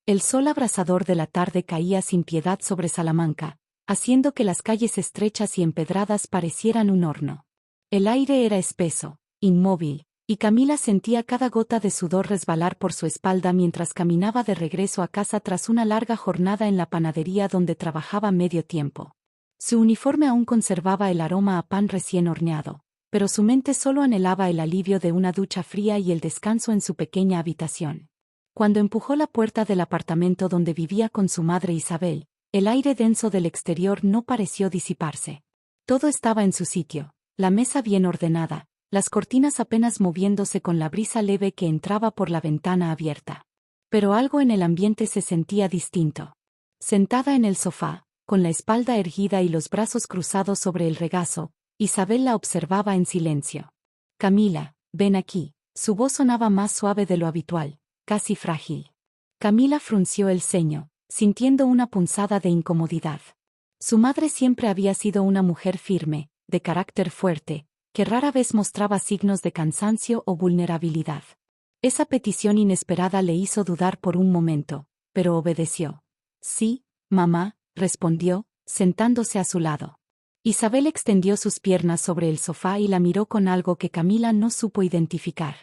El sol abrasador de la tarde caía sin piedad sobre Salamanca, haciendo que las calles estrechas y empedradas parecieran un horno. El aire era espeso, inmóvil, y Camila sentía cada gota de sudor resbalar por su espalda mientras caminaba de regreso a casa tras una larga jornada en la panadería donde trabajaba medio tiempo. Su uniforme aún conservaba el aroma a pan recién horneado, pero su mente solo anhelaba el alivio de una ducha fría y el descanso en su pequeña habitación. Cuando empujó la puerta del apartamento donde vivía con su madre Isabel, el aire denso del exterior no pareció disiparse. Todo estaba en su sitio, la mesa bien ordenada, las cortinas apenas moviéndose con la brisa leve que entraba por la ventana abierta. Pero algo en el ambiente se sentía distinto. Sentada en el sofá, con la espalda erguida y los brazos cruzados sobre el regazo, Isabel la observaba en silencio. «Camila, ven aquí». Su voz sonaba más suave de lo habitual, casi frágil. Camila frunció el ceño, sintiendo una punzada de incomodidad. Su madre siempre había sido una mujer firme, de carácter fuerte, que rara vez mostraba signos de cansancio o vulnerabilidad. Esa petición inesperada le hizo dudar por un momento, pero obedeció. «Sí, mamá», respondió, sentándose a su lado. Isabel extendió sus piernas sobre el sofá y la miró con algo que Camila no supo identificar.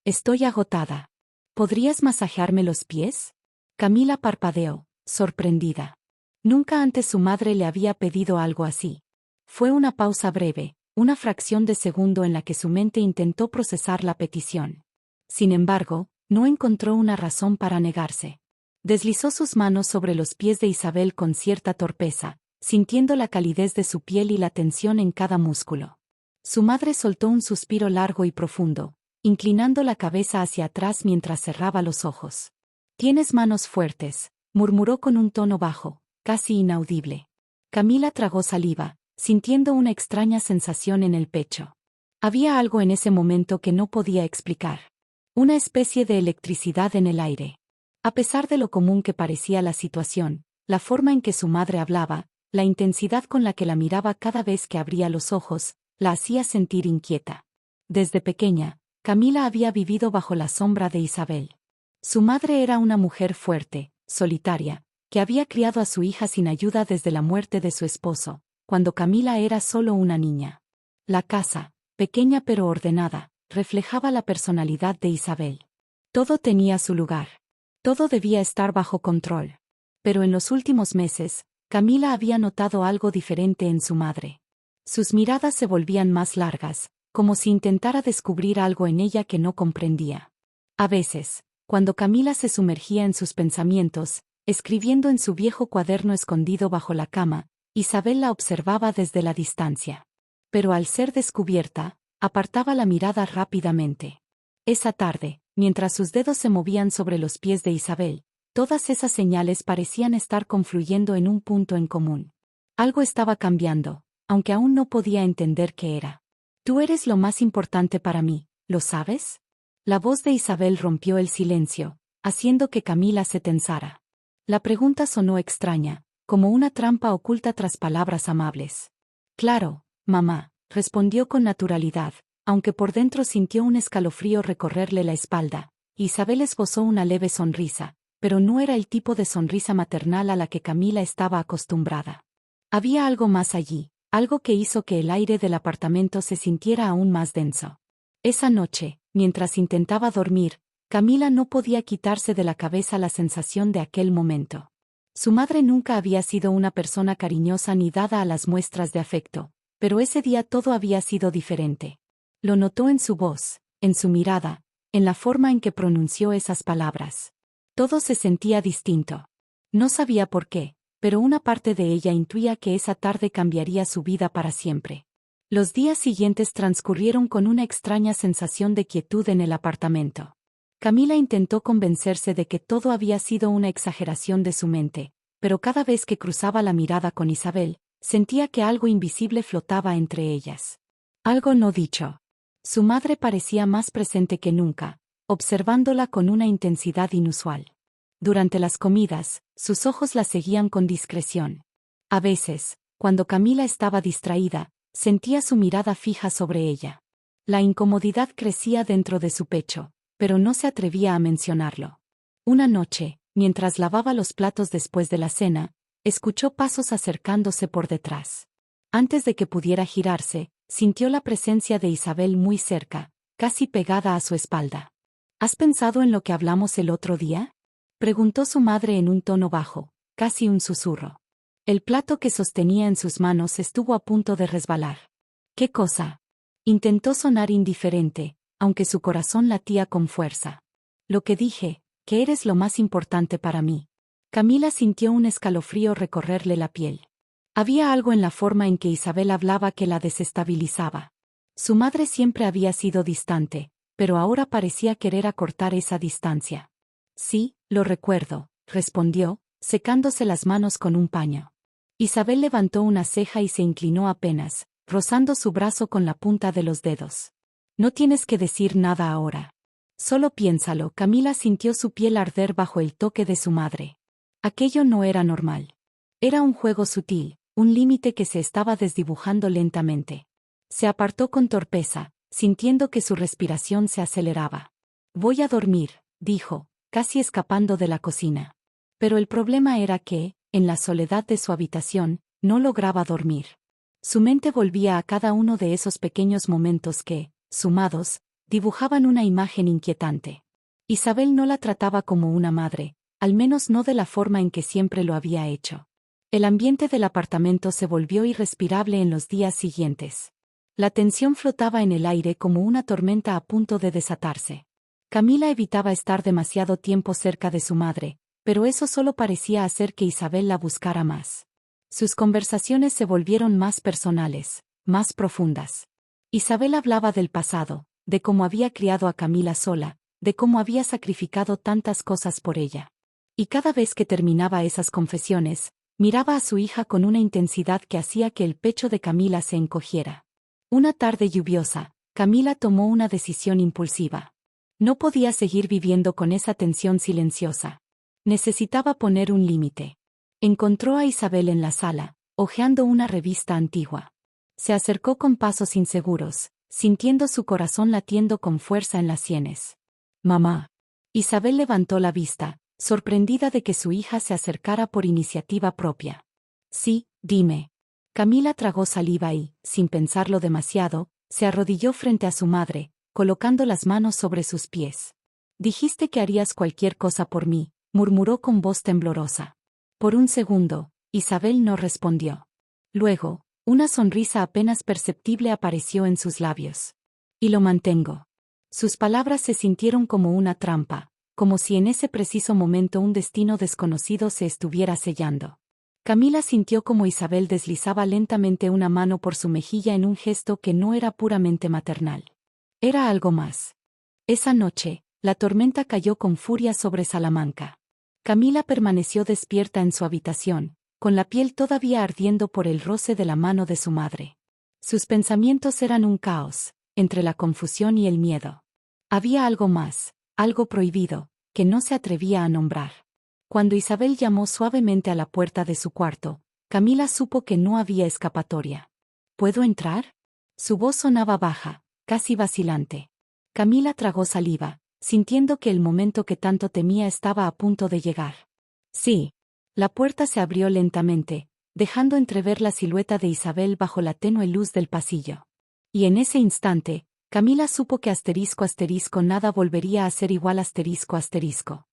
«Estoy agotada. ¿Podrías masajearme los pies?». Camila parpadeó, sorprendida. Nunca antes su madre le había pedido algo así. Fue una pausa breve, una fracción de segundo en la que su mente intentó procesar la petición. Sin embargo, no encontró una razón para negarse. Deslizó sus manos sobre los pies de Isabel con cierta torpeza, sintiendo la calidez de su piel y la tensión en cada músculo. Su madre soltó un suspiro largo y profundo, inclinando la cabeza hacia atrás mientras cerraba los ojos. «Tienes manos fuertes», murmuró con un tono bajo, casi inaudible. Camila tragó saliva, sintiendo una extraña sensación en el pecho. Había algo en ese momento que no podía explicar. Una especie de electricidad en el aire. A pesar de lo común que parecía la situación, la forma en que su madre hablaba, la intensidad con la que la miraba cada vez que abría los ojos, la hacía sentir inquieta. Desde pequeña, Camila había vivido bajo la sombra de Isabel. Su madre era una mujer fuerte, solitaria, que había criado a su hija sin ayuda desde la muerte de su esposo, cuando Camila era solo una niña. La casa, pequeña pero ordenada, reflejaba la personalidad de Isabel. Todo tenía su lugar. Todo debía estar bajo control. Pero en los últimos meses, Camila había notado algo diferente en su madre. Sus miradas se volvían más largas, como si intentara descubrir algo en ella que no comprendía. A veces, cuando Camila se sumergía en sus pensamientos, escribiendo en su viejo cuaderno escondido bajo la cama, Isabel la observaba desde la distancia. Pero al ser descubierta, apartaba la mirada rápidamente. Esa tarde, mientras sus dedos se movían sobre los pies de Isabel, todas esas señales parecían estar confluyendo en un punto en común. Algo estaba cambiando, aunque aún no podía entender qué era. «Tú eres lo más importante para mí, ¿lo sabes?». La voz de Isabel rompió el silencio, haciendo que Camila se tensara. La pregunta sonó extraña, como una trampa oculta tras palabras amables. «Claro, mamá», respondió con naturalidad, aunque por dentro sintió un escalofrío recorrerle la espalda. Isabel esbozó una leve sonrisa, pero no era el tipo de sonrisa maternal a la que Camila estaba acostumbrada. Había algo más allí, algo que hizo que el aire del apartamento se sintiera aún más denso. Esa noche, mientras intentaba dormir, Camila no podía quitarse de la cabeza la sensación de aquel momento. Su madre nunca había sido una persona cariñosa ni dada a las muestras de afecto, pero ese día todo había sido diferente. Lo notó en su voz, en su mirada, en la forma en que pronunció esas palabras. Todo se sentía distinto. No sabía por qué, pero una parte de ella intuía que esa tarde cambiaría su vida para siempre. Los días siguientes transcurrieron con una extraña sensación de quietud en el apartamento. Camila intentó convencerse de que todo había sido una exageración de su mente, pero cada vez que cruzaba la mirada con Isabel, sentía que algo invisible flotaba entre ellas. Algo no dicho. Su madre parecía más presente que nunca, observándola con una intensidad inusual. Durante las comidas, sus ojos la seguían con discreción. A veces, cuando Camila estaba distraída, sentía su mirada fija sobre ella. La incomodidad crecía dentro de su pecho, pero no se atrevía a mencionarlo. Una noche, Mientras lavaba los platos después de la cena, escuchó pasos acercándose por detrás. Antes de que pudiera girarse, sintió la presencia de Isabel muy cerca, casi pegada a su espalda. ¿Has pensado en lo que hablamos el otro día?, preguntó su madre en un tono bajo, casi un susurro. El plato que sostenía en sus manos estuvo a punto de resbalar. ¿Qué cosa? Intentó sonar indiferente, aunque su corazón latía con fuerza. Lo que dije, que eres lo más importante para mí. Camila sintió un escalofrío recorrerle la piel. Había algo en la forma en que Isabel hablaba que la desestabilizaba. Su madre siempre había sido distante, pero ahora parecía querer acortar esa distancia. Sí, lo recuerdo, respondió, secándose las manos con un paño. Isabel levantó una ceja y se inclinó apenas, rozando su brazo con la punta de los dedos. No tienes que decir nada ahora. Solo piénsalo. Camila sintió su piel arder bajo el toque de su madre. Aquello no era normal. Era un juego sutil, un límite que se estaba desdibujando lentamente. Se apartó con torpeza, sintiendo que su respiración se aceleraba. Voy a dormir, dijo, casi escapando de la cocina. Pero el problema era que, en la soledad de su habitación, no lograba dormir. Su mente volvía a cada uno de esos pequeños momentos que, sumados, dibujaban una imagen inquietante. Isabel no la trataba como una madre, al menos no de la forma en que siempre lo había hecho. El ambiente del apartamento se volvió irrespirable en los días siguientes. La tensión flotaba en el aire como una tormenta a punto de desatarse. Camila evitaba estar demasiado tiempo cerca de su madre, pero eso solo parecía hacer que Isabel la buscara más. Sus conversaciones se volvieron más personales, más profundas. Isabel hablaba del pasado, de cómo había criado a Camila sola, de cómo había sacrificado tantas cosas por ella. Y cada vez que terminaba esas confesiones, miraba a su hija con una intensidad que hacía que el pecho de Camila se encogiera. Una tarde lluviosa, Camila tomó una decisión impulsiva. No podía seguir viviendo con esa tensión silenciosa. Necesitaba poner un límite. Encontró a Isabel en la sala, hojeando una revista antigua. Se acercó con pasos inseguros, sintiendo su corazón latiendo con fuerza en las sienes. «Mamá». Isabel levantó la vista, sorprendida de que su hija se acercara por iniciativa propia. «Sí, dime». Camila tragó saliva y, sin pensarlo demasiado, se arrodilló frente a su madre, colocando las manos sobre sus pies. «Dijiste que harías cualquier cosa por mí», murmuró con voz temblorosa. Por un segundo, Isabel no respondió. Luego, una sonrisa apenas perceptible apareció en sus labios. «Y lo mantengo». Sus palabras se sintieron como una trampa, como si en ese preciso momento un destino desconocido se estuviera sellando. Camila sintió como Isabel deslizaba lentamente una mano por su mejilla en un gesto que no era puramente maternal. Era algo más. Esa noche, la tormenta cayó con furia sobre Salamanca. Camila permaneció despierta en su habitación, con la piel todavía ardiendo por el roce de la mano de su madre. Sus pensamientos eran un caos, entre la confusión y el miedo. Había algo más, algo prohibido, que no se atrevía a nombrar. Cuando Isabel llamó suavemente a la puerta de su cuarto, Camila supo que no había escapatoria. ¿Puedo entrar? Su voz sonaba baja, casi vacilante. Camila tragó saliva, sintiendo que el momento que tanto temía estaba a punto de llegar. Sí. La puerta se abrió lentamente, dejando entrever la silueta de Isabel bajo la tenue luz del pasillo. Y en ese instante, Camila supo que nada volvería a ser igual ***.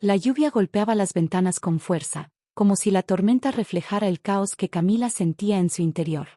La lluvia golpeaba las ventanas con fuerza, como si la tormenta reflejara el caos que Camila sentía en su interior.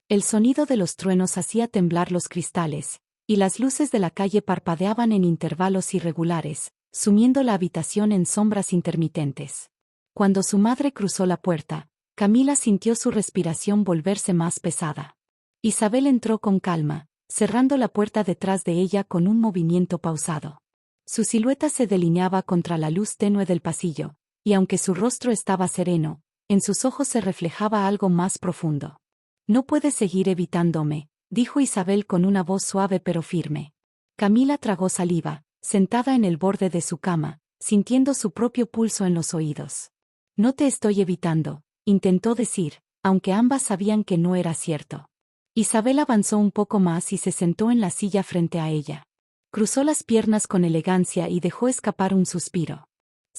El sonido de los truenos hacía temblar los cristales, y las luces de la calle parpadeaban en intervalos irregulares, sumiendo la habitación en sombras intermitentes. Cuando su madre cruzó la puerta, Camila sintió su respiración volverse más pesada. Isabel entró con calma, cerrando la puerta detrás de ella con un movimiento pausado. Su silueta se delineaba contra la luz tenue del pasillo, y aunque su rostro estaba sereno, en sus ojos se reflejaba algo más profundo. «No puedes seguir evitándome», dijo Isabel con una voz suave pero firme. Camila tragó saliva, sentada en el borde de su cama, sintiendo su propio pulso en los oídos. «No te estoy evitando», intentó decir, aunque ambas sabían que no era cierto. Isabel avanzó un poco más y se sentó en la silla frente a ella. Cruzó las piernas con elegancia y dejó escapar un suspiro.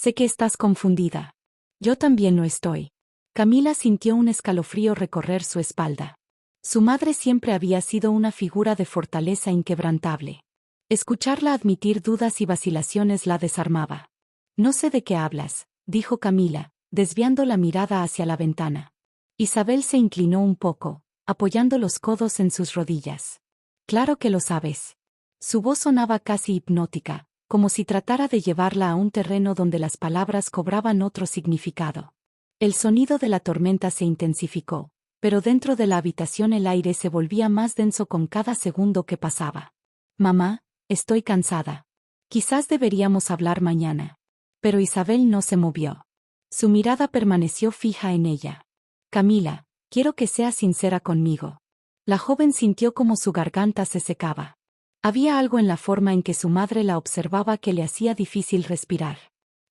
Sé que estás confundida. Yo también lo estoy. Camila sintió un escalofrío recorrer su espalda. Su madre siempre había sido una figura de fortaleza inquebrantable. Escucharla admitir dudas y vacilaciones la desarmaba. No sé de qué hablas, dijo Camila, desviando la mirada hacia la ventana. Isabel se inclinó un poco, apoyando los codos en sus rodillas. Claro que lo sabes. Su voz sonaba casi hipnótica, como si tratara de llevarla a un terreno donde las palabras cobraban otro significado. El sonido de la tormenta se intensificó, pero dentro de la habitación el aire se volvía más denso con cada segundo que pasaba. Mamá, estoy cansada. Quizás deberíamos hablar mañana. Pero Isabel no se movió. Su mirada permaneció fija en ella. Camila, quiero que seas sincera conmigo. La joven sintió como su garganta se secaba. Había algo en la forma en que su madre la observaba que le hacía difícil respirar.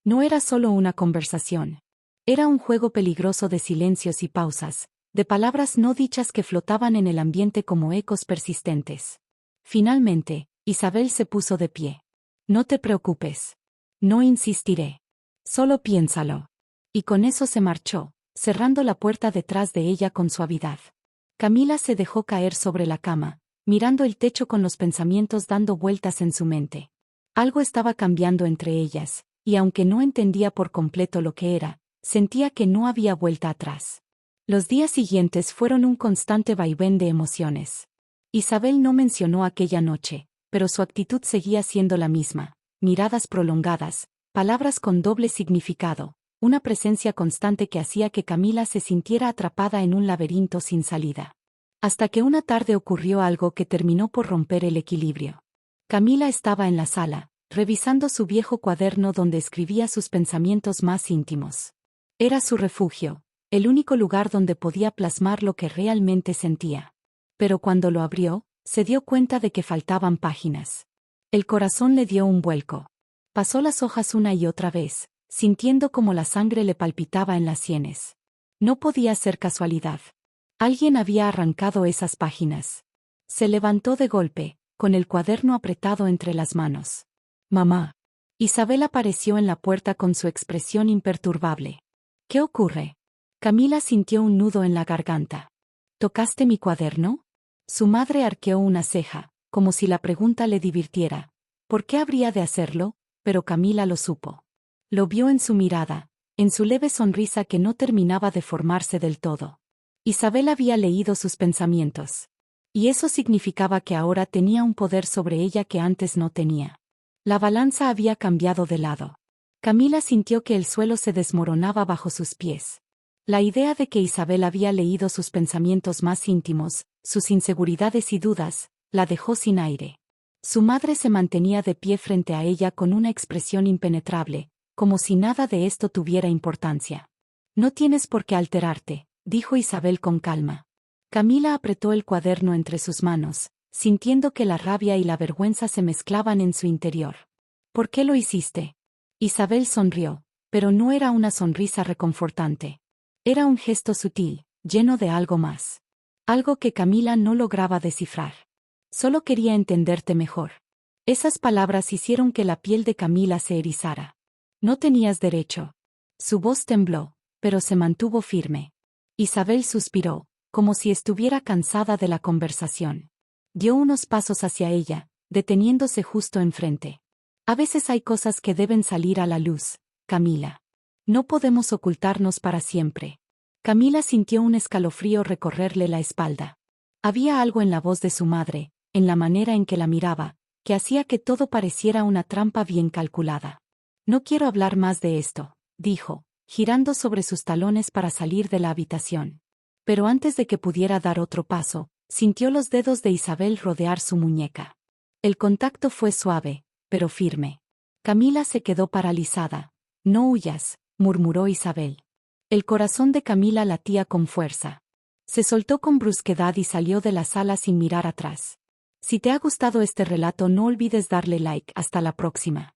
No era solo una conversación. Era un juego peligroso de silencios y pausas, de palabras no dichas que flotaban en el ambiente como ecos persistentes. Finalmente, Isabel se puso de pie. No te preocupes. No insistiré. Solo piénsalo. Y con eso se marchó, cerrando la puerta detrás de ella con suavidad. Camila se dejó caer sobre la cama, mirando el techo con los pensamientos dando vueltas en su mente. Algo estaba cambiando entre ellas, y aunque no entendía por completo lo que era, sentía que no había vuelta atrás. Los días siguientes fueron un constante vaivén de emociones. Isabel no mencionó aquella noche, pero su actitud seguía siendo la misma, miradas prolongadas, palabras con doble significado, una presencia constante que hacía que Camila se sintiera atrapada en un laberinto sin salida. Hasta que una tarde ocurrió algo que terminó por romper el equilibrio. Camila estaba en la sala, revisando su viejo cuaderno donde escribía sus pensamientos más íntimos. Era su refugio, el único lugar donde podía plasmar lo que realmente sentía. Pero cuando lo abrió, se dio cuenta de que faltaban páginas. El corazón le dio un vuelco. Pasó las hojas una y otra vez, sintiendo como la sangre le palpitaba en las sienes. No podía ser casualidad. Alguien había arrancado esas páginas. Se levantó de golpe, con el cuaderno apretado entre las manos. Mamá. Isabel apareció en la puerta con su expresión imperturbable. ¿Qué ocurre? Camila sintió un nudo en la garganta. ¿Tocaste mi cuaderno? Su madre arqueó una ceja, como si la pregunta le divirtiera. ¿Por qué habría de hacerlo? Pero Camila lo supo. Lo vio en su mirada, en su leve sonrisa que no terminaba de formarse del todo. Isabel había leído sus pensamientos. Y eso significaba que ahora tenía un poder sobre ella que antes no tenía. La balanza había cambiado de lado. Camila sintió que el suelo se desmoronaba bajo sus pies. La idea de que Isabel había leído sus pensamientos más íntimos, sus inseguridades y dudas, la dejó sin aire. Su madre se mantenía de pie frente a ella con una expresión impenetrable, como si nada de esto tuviera importancia. No tienes por qué alterarte, dijo Isabel con calma. Camila apretó el cuaderno entre sus manos, sintiendo que la rabia y la vergüenza se mezclaban en su interior. ¿Por qué lo hiciste? Isabel sonrió, pero no era una sonrisa reconfortante. Era un gesto sutil, lleno de algo más. Algo que Camila no lograba descifrar. Solo quería entenderte mejor. Esas palabras hicieron que la piel de Camila se erizara. No tenías derecho. Su voz tembló, pero se mantuvo firme. Isabel suspiró, como si estuviera cansada de la conversación. Dio unos pasos hacia ella, deteniéndose justo enfrente. A veces hay cosas que deben salir a la luz, Camila. No podemos ocultarnos para siempre. Camila sintió un escalofrío recorrerle la espalda. Había algo en la voz de su madre, en la manera en que la miraba, que hacía que todo pareciera una trampa bien calculada. No quiero hablar más de esto, dijo, girando sobre sus talones para salir de la habitación. Pero antes de que pudiera dar otro paso, sintió los dedos de Isabel rodear su muñeca. El contacto fue suave, pero firme. Camila se quedó paralizada. No huyas, murmuró Isabel. El corazón de Camila latía con fuerza. Se soltó con brusquedad y salió de la sala sin mirar atrás. Si te ha gustado este relato, no olvides darle like. Hasta la próxima.